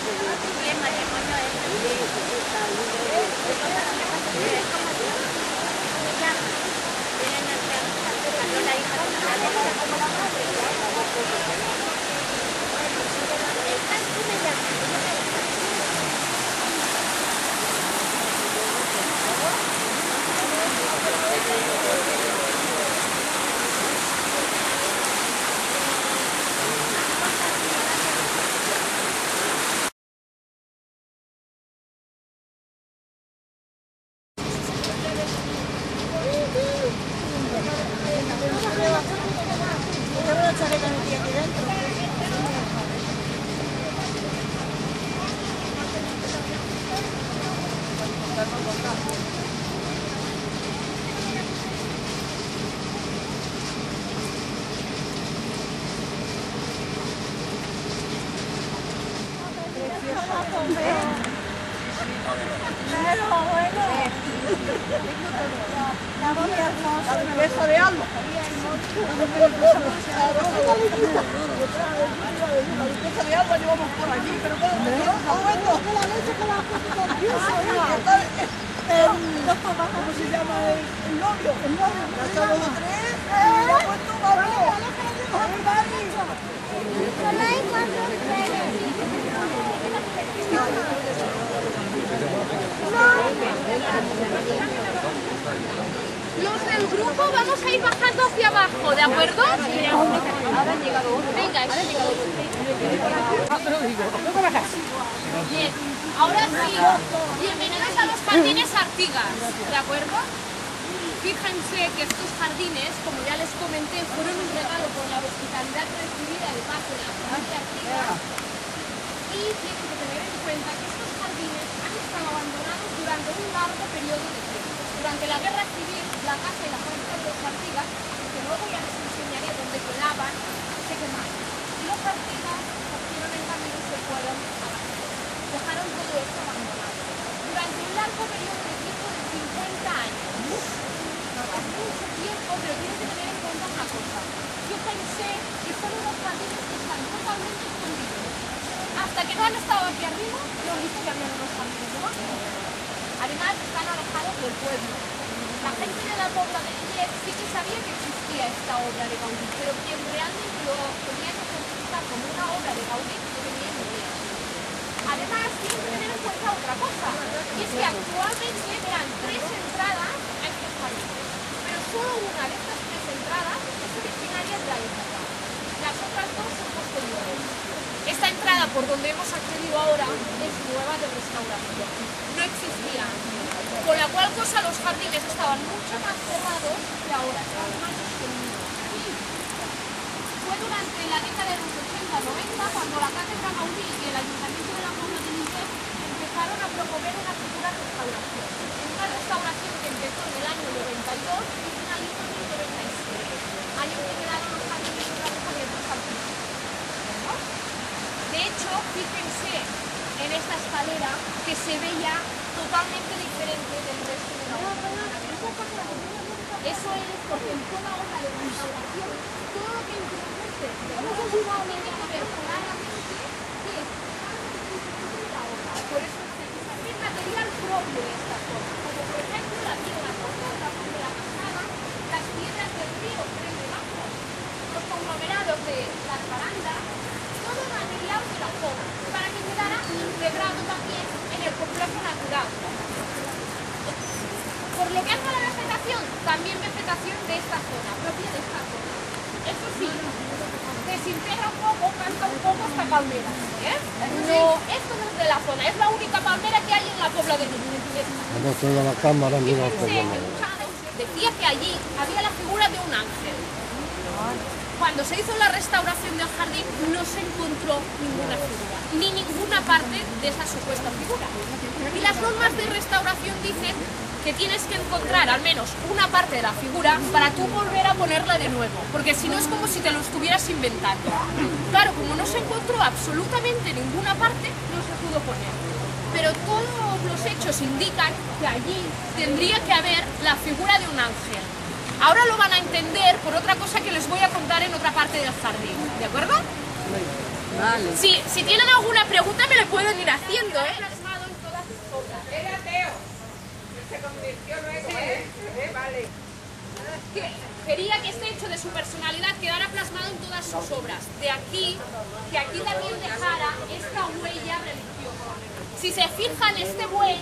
Y el matrimonio es la hija de ¿Cómo se llama el novio? El novio. Ya son los tres. Y ha puesto Los del grupo vamos a ir bajando hacia abajo, ¿de acuerdo? Ahora han llegado otros. Venga, ahora han llegado otros. Bien, ahora sí, bienvenidos a los jardines Artigas, ¿de acuerdo? Fíjense que estos jardines, como ya les comenté, fueron un regalo por la hospitalidad recibida de parte de la provincia de Artigas. Y tienen que tener en cuenta que estos jardines han estado abandonados durante un largo periodo de tiempo. Durante la Guerra Civil, la casa y la fábrica de los Artigas, que luego ya les enseñaré dónde quedaban, se quemaron. Y los Artigas cogieron el camino y se fueron a la ciudad. Dejaron todo esto abandonado. Durante un largo periodo de tiempo de 50 años. Mucho tiempo, pero tienen que tener en cuenta una cosa. Yo pensé que son unos jardines que están totalmente escondidos. Hasta que no han estado aquí arriba, no han visto que habían unos jardines debajo. Además, están alejados del pueblo. La gente de la Pobla de Lillet sí que sabía que existía esta obra de Gaudí, pero quien realmente lo tenía que certificar como una obra de Gaudí no tenía ni idea. Además, tienen que tener en cuenta otra cosa, y es que actualmente eran 3 entradas a estos jardines, pero solo una de estas 3 entradas es originaria de la época. Las otras 2 son posteriores. Esta entrada por donde hemos accedido ahora es nueva de restauración, no existía antes, con la cual cosa los jardines estaban mucho más cerrados que ahora, estaban más escondidos. Fue durante la década de los 80-90 cuando la Cátedra Gaudí y el Ayuntamiento de la Pobla de Lillet empezaron a promover una futura restauración. Una restauración que empezó en el año 92 y finalizó en el 97, año en que quedaron los jardines otra vez abiertos al público. De hecho, fíjense en esta escalera que se ve ya totalmente diferente del resto de la obra. Eso es porque en toda obra de restauración, todo lo que introduce de una forma tiene que ver claramente que es la obra. Por eso es el material propio de esta zona, como por ejemplo la piedra rocosa de la cascada, las piedras del río Tren de Bajo, los conglomerados de las barandas, todo el material de la zona, para que quedara integrado también en el complejo natural. Por lo que hace a la vegetación, también vegetación de esta zona, propia de esta zona. Eso sí, desintegra un poco, canta un poco esta palmera. No, esto no es de la zona, es la única palmera que hay en la Pobla de Lillet. La cámara, mira, decía que allí había la figura de un ángel. Cuando se hizo la restauración del jardín no se encontró ninguna figura, ni ninguna parte de esa supuesta figura. Y las normas de restauración dicen que tienes que encontrar al menos una parte de la figura para tú volver a ponerla de nuevo, porque si no es como si te lo estuvieras inventando. Claro, como no se encontró absolutamente ninguna parte, no se pudo poner. Pero todos los hechos indican que allí tendría que haber la figura de un ángel. Ahora lo van a entender por otra cosa que les voy a contar en otra parte del jardín, ¿de acuerdo? Vale. Si tienen alguna pregunta me lo pueden ir haciendo, ¿eh? Era ateo. Se convirtió luego, Vale. Quería que este hecho de su personalidad quedara plasmado en todas sus obras. De aquí, que aquí también dejara esta huella religiosa. Si se fijan, este buey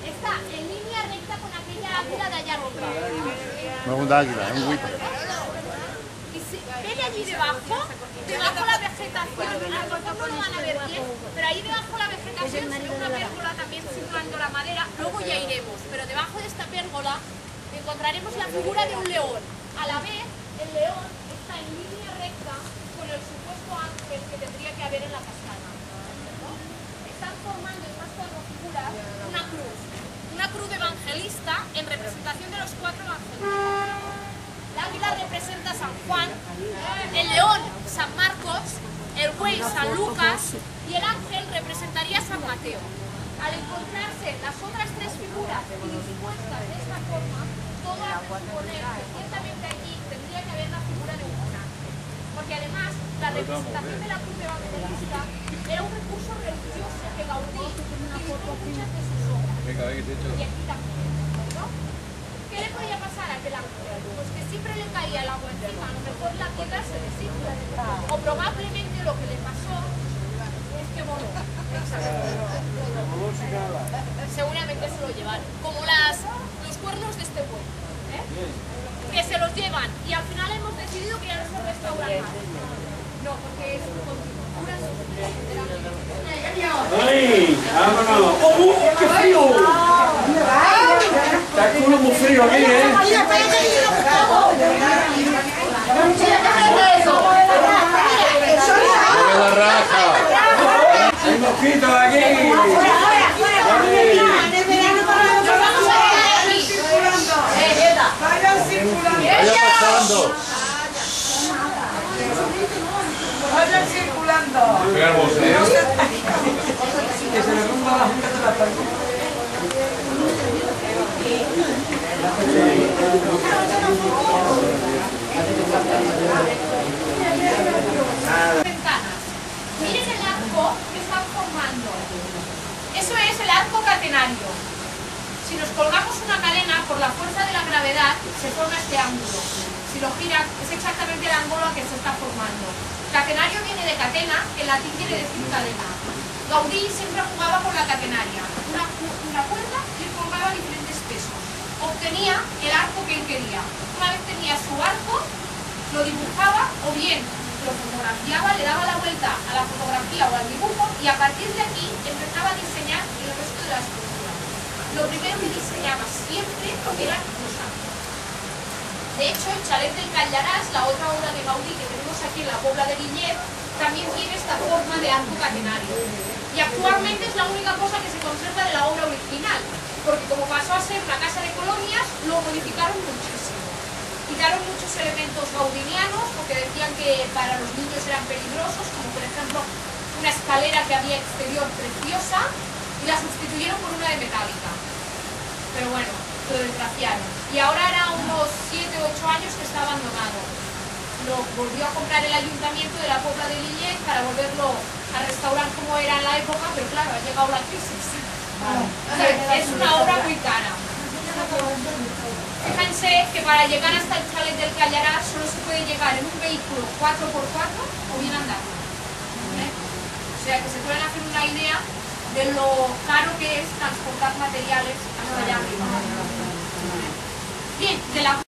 está en línea recta con aquella águila de allá arriba. No es un águila, es un huipo. Y si ven allí debajo la vegetación, a lo mejor no lo van a ver bien, pero ahí debajo la vegetación se ve una pérgola también simulando la madera. Luego ya iremos, pero debajo de esta pérgola encontraremos la figura de un león. A la vez, el león está en línea recta con el supuesto ángel que tendría que haber en la cascada. Están formando estas cuatro figuras una cruz evangelista en representación de los cuatro evangelistas. El águila representa a San Juan, el león San Marcos, el buey San Lucas y el ángel representaría a San Mateo. Al encontrarse las otras tres figuras dispuestas de esta forma, todo hace suponer que ciertamente allí tendría que haber la figura de un ángel. Porque además, la representación de la cruz evangelista era un recurso religioso que Gaudí utilizó en muchas de sus obras. Y aquí también, ¿no? ¿Qué le podía pasar a aquel ángel? Pues que siempre le caía el agua encima, a lo mejor la tierra se desinfla. O probablemente lo que le pasó es que voló. Seguramente se lo llevaron, como los cuernos de este buey, que se los llevan y al final hemos decidido que ya no se restauran más. No, porque es pura ¡Ay! ¡Vámonos! ¡Oh, qué frío! Está el culo muy frío aquí, ¿eh? ¡La raja! ¡Hay mosquitos aquí! Vayan circulando. ¡Vaya pasando! Vayan circulando. ¡Qué hermoso! Que se le ponga la junta de la tarde. ventanas. Miren el arco que están formando. Eso es el arco catenario. Si nos colgamos una cadena, por la fuerza de la gravedad, se forma este ángulo. Si lo giras, es exactamente el ángulo que se está formando. Catenario viene de catena, que en latín quiere decir cadena. Gaudí siempre jugaba con la catenaria. Una cuerda y colgaba diferentes pesos. Obtenía el arco que él quería. Una vez tenía su arco, lo dibujaba o bien lo fotografiaba, le daba la vuelta a la fotografía o al dibujo y a partir de aquí empezaba a diseñar el resto de la estructura. Lo primero que diseñaba siempre eran los arcos. De hecho, el chalet del Callarás, la otra obra de Gaudí que tenemos aquí en la Pobla de Lillet, también tiene esta forma de arco catenario. Y actualmente es la única cosa que se conserva de la obra original, porque como pasó a ser una casa de colonias, lo modificaron muchísimo. Quitaron muchos elementos gaudinianos, porque decían que para los niños eran peligrosos, como por ejemplo una escalera que había exterior preciosa, y la sustituyeron por una de metálica. Pero bueno, lo desgraciaron. Y ahora era unos 7 o 8 años que está abandonado. Lo volvió a comprar el ayuntamiento de la Pobla de Lillet para volverlo a restaurar como era en la época, pero claro, ha llegado la crisis. Es una obra muy cara. Fíjense que para llegar hasta el chalet del Callarás solo se puede llegar en un vehículo 4x4 o bien andando. O sea que se pueden hacer una idea de lo caro que es transportar materiales hasta allá arriba. Bien, de la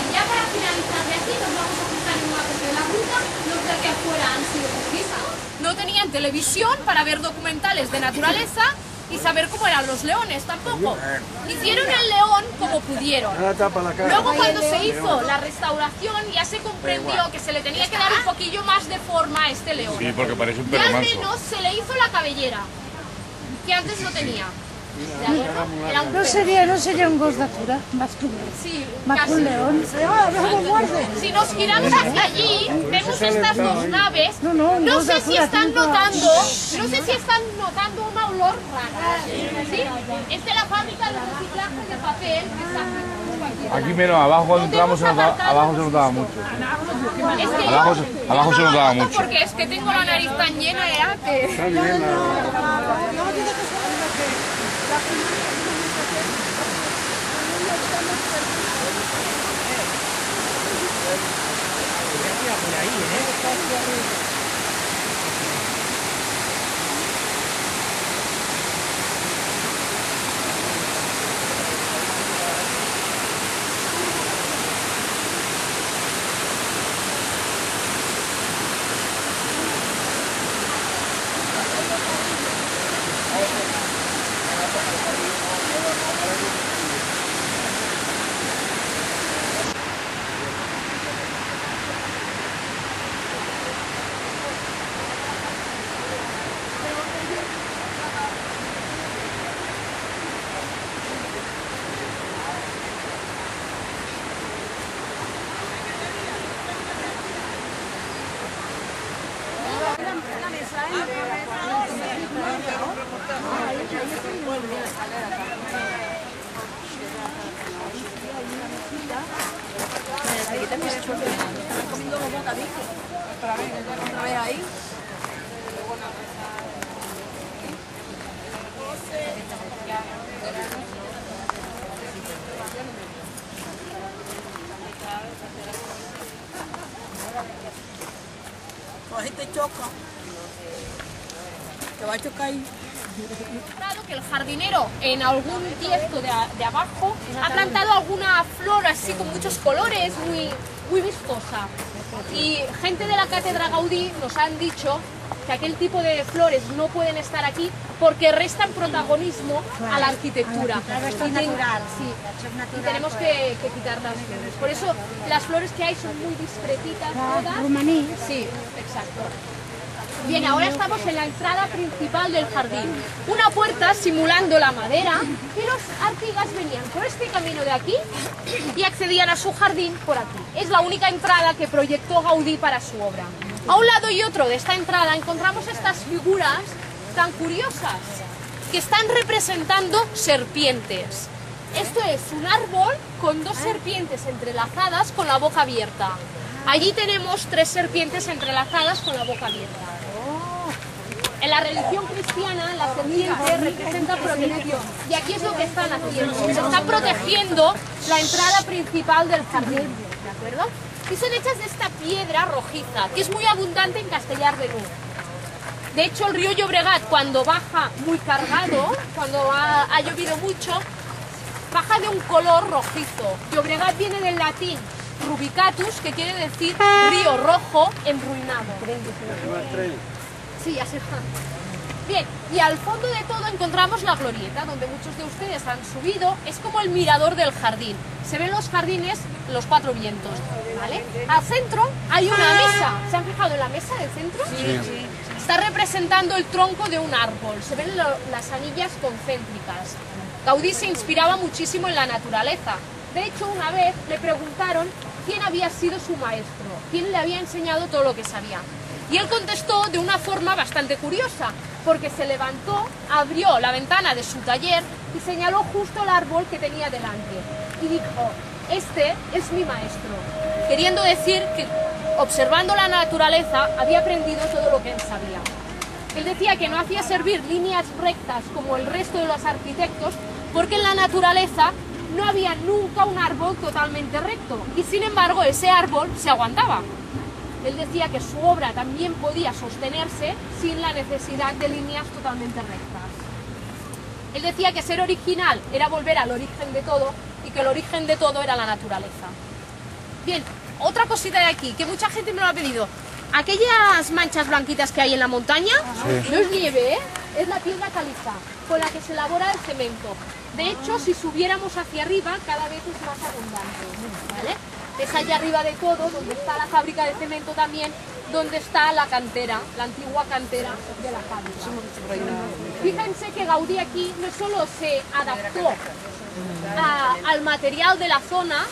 Bien, ya para finalizar de aquí nos vamos a fijar en una parte de la ruta. Los de aquí afuera han sido turistas. No tenían televisión para ver documentales de naturaleza y saber cómo eran los leones tampoco. Hicieron el león como pudieron. Luego cuando se hizo la restauración ya se comprendió que se le tenía que dar un poquillo más de forma a este león. Sí, porque parece un Y perro al manso. menos se le hizo la cabellera, que antes no tenía. ¿De acuerdo? Era un No sería un gos d'atura, más que Sí, más que casi. un león. Si nos giramos hacia allí, vemos estas dos naves. No, no, No dos sé de si afuera, están cinco. notando un olor raro. ¿Sí? Es de la fábrica de reciclaje de papel que está aquí. Aquí menos, abajo cuando entramos abajo se notaba mucho. Es que Abajo se notaba mucho. porque es que tengo la nariz tan llena ya que... Ahí te choca. Te va a chocar ahí. Que el jardinero en algún tiesto de abajo ha plantado alguna flor así con muchos colores, muy vistosa. Y gente de la Cátedra Gaudí nos han dicho que aquel tipo de flores no pueden estar aquí porque restan protagonismo a la arquitectura. Y tenemos que quitar las flores. Por eso las flores que hay son muy discretitas todas. Romaní. Sí, exacto. Bien, ahora estamos en la entrada principal del jardín. Una puerta simulando la madera y los artigas venían por este camino de aquí y accedían a su jardín por aquí. Es la única entrada que proyectó Gaudí para su obra. A un lado y otro de esta entrada encontramos estas figuras tan curiosas que están representando serpientes. Esto es un árbol con dos serpientes entrelazadas con la boca abierta. Allí tenemos tres serpientes entrelazadas con la boca abierta. En la religión cristiana, la serpiente representa protección. Y aquí es lo que están haciendo. Se están protegiendo la entrada principal del jardín. ¿De acuerdo? Y son hechas de esta piedra rojiza, que es muy abundante en Castellar de N'Hug. De hecho, el río Llobregat, cuando baja muy cargado, cuando ha llovido mucho, baja de un color rojizo. Llobregat viene del latín rubicatus, que quiere decir río rojo enruinado. Sí, ya se va. Bien, y al fondo de todo encontramos la glorieta, donde muchos de ustedes han subido. Es como el mirador del jardín. Se ven los jardines, los cuatro vientos, ¿vale? Al centro hay una mesa. ¿Se han fijado en la mesa del centro? Sí. Está representando el tronco de un árbol. Se ven las anillas concéntricas. Gaudí se inspiraba muchísimo en la naturaleza. De hecho, una vez le preguntaron quién había sido su maestro, quién le había enseñado todo lo que sabía. Y él contestó de una forma bastante curiosa, porque se levantó, abrió la ventana de su taller y señaló justo el árbol que tenía delante. Y dijo, este es mi maestro, queriendo decir que observando la naturaleza había aprendido todo lo que él sabía. Él decía que no hacía servir líneas rectas como el resto de los arquitectos, porque en la naturaleza no había nunca un árbol totalmente recto, y sin embargo ese árbol se aguantaba. Él decía que su obra también podía sostenerse sin la necesidad de líneas totalmente rectas. Él decía que ser original era volver al origen de todo y que el origen de todo era la naturaleza. Bien, otra cosita de aquí, que mucha gente me lo ha pedido. Aquellas manchas blanquitas que hay en la montaña, no es nieve, ¿eh? Es la piedra caliza, con la que se elabora el cemento. De hecho, si subiéramos hacia arriba, cada vez es más abundante, ¿vale? Es allá arriba de todo, donde está la fábrica de cemento también, donde está la cantera, la antigua cantera de la fábrica. Fíjense que Gaudí aquí no solo se adaptó al material de la zona,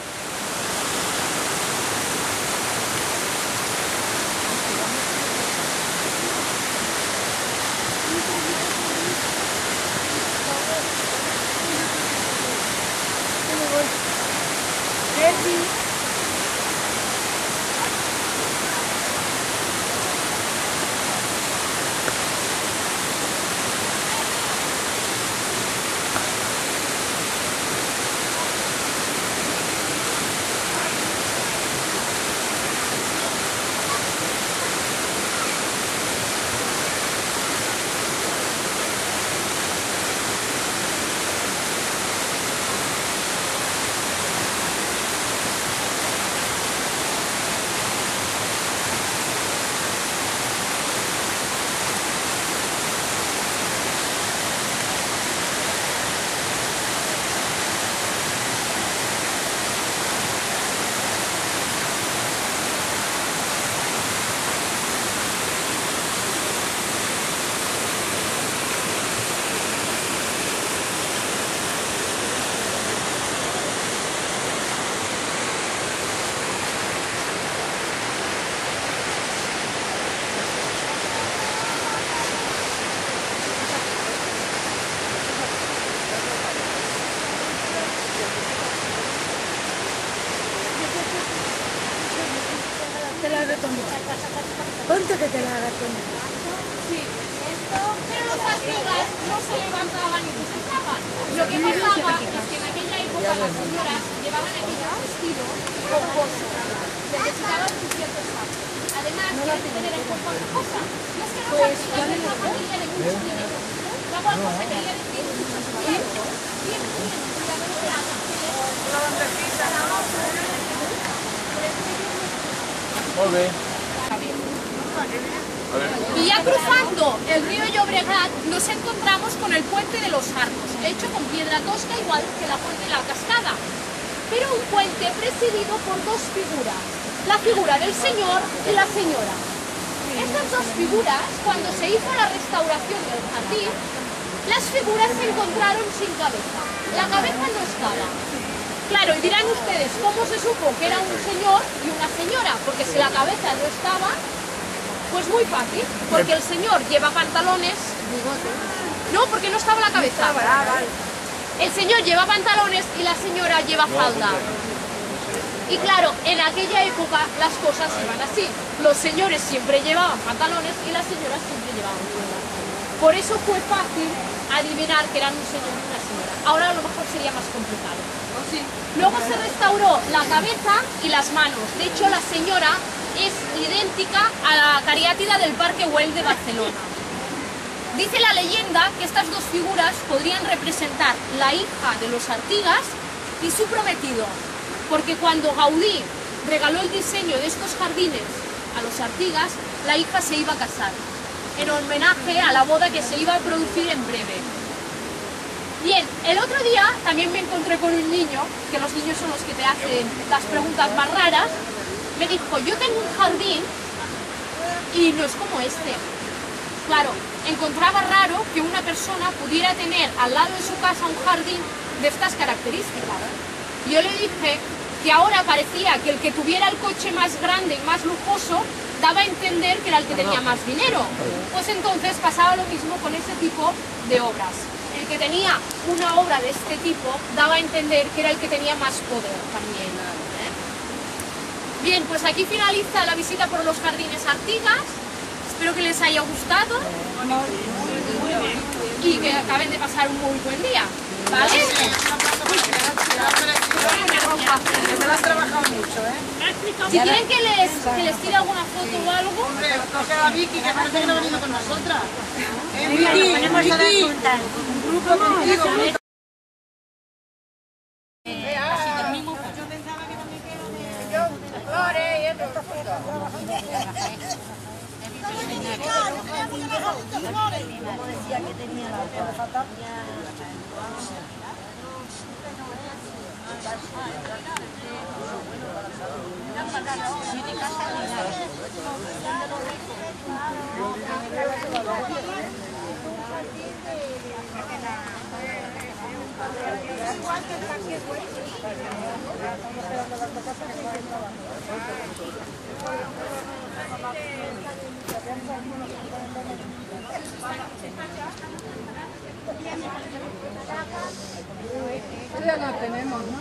Ponte que te la haga Tony. sí, esto, pero los antiguas no se levantaban ni se sentaban. Lo que pasaba es que en aquella época las señoras llevaban aquellos vestidos pomposos, necesitaban un cierto espacio. Además, tienes que tener en cuenta una cosa, y es que los antiguos es una familia de mucho dinero. La cual cosa quería decir muchos tiempos, tienen cuidado de la Muy bien. Y ya cruzando el río Llobregat nos encontramos con el puente de los Arcos, hecho con piedra tosca igual que la fuente de la cascada, pero un puente presidido por dos figuras, la figura del señor y la señora. Estas dos figuras, cuando se hizo la restauración del jardín, las figuras se encontraron sin cabeza, la cabeza no estaba. Claro, y dirán ustedes, ¿cómo se supo que era un señor y una señora? Porque si la cabeza no estaba, pues muy fácil, porque el señor lleva pantalones, no, porque no estaba la cabeza. El señor lleva pantalones y la señora lleva falda. Y claro, en aquella época las cosas iban así. Los señores siempre llevaban pantalones y las señoras siempre llevaban falda. Por eso fue fácil adivinar que eran un señor y una señora. Ahora a lo mejor sería más complicado. Luego se restauró la cabeza y las manos. De hecho, la señora es idéntica a la cariátida del Parque Güell de Barcelona. Dice la leyenda que estas dos figuras podrían representar la hija de los Artigas y su prometido, porque cuando Gaudí regaló el diseño de estos jardines a los Artigas, la hija se iba a casar, en homenaje a la boda que se iba a producir en breve. Bien, el otro día también me encontré con un niño, que los niños son los que te hacen las preguntas más raras. Me dijo, yo tengo un jardín y no es como este. Claro, encontraba raro que una persona pudiera tener al lado de su casa un jardín de estas características. Yo le dije que ahora parecía que el que tuviera el coche más grande y más lujoso daba a entender que era el que tenía más dinero. Pues entonces pasaba lo mismo con ese tipo de obras. El que tenía una obra de este tipo daba a entender que era el que tenía más poder también. Bien, pues aquí finaliza la visita por los jardines Artigas. Espero que les haya gustado y que acaben de pasar un muy buen día. ¿Vale? Me lo has trabajado mucho, ¿eh? Si quieren que les tire alguna foto o algo. Hombre, coge a Vicky, que parece que no ha venido con nosotras. Vicky, Un grupo contigo. Yo pensaba que no me quedo de... Como decía que tenía la otra. Ya la tenemos, ¿no?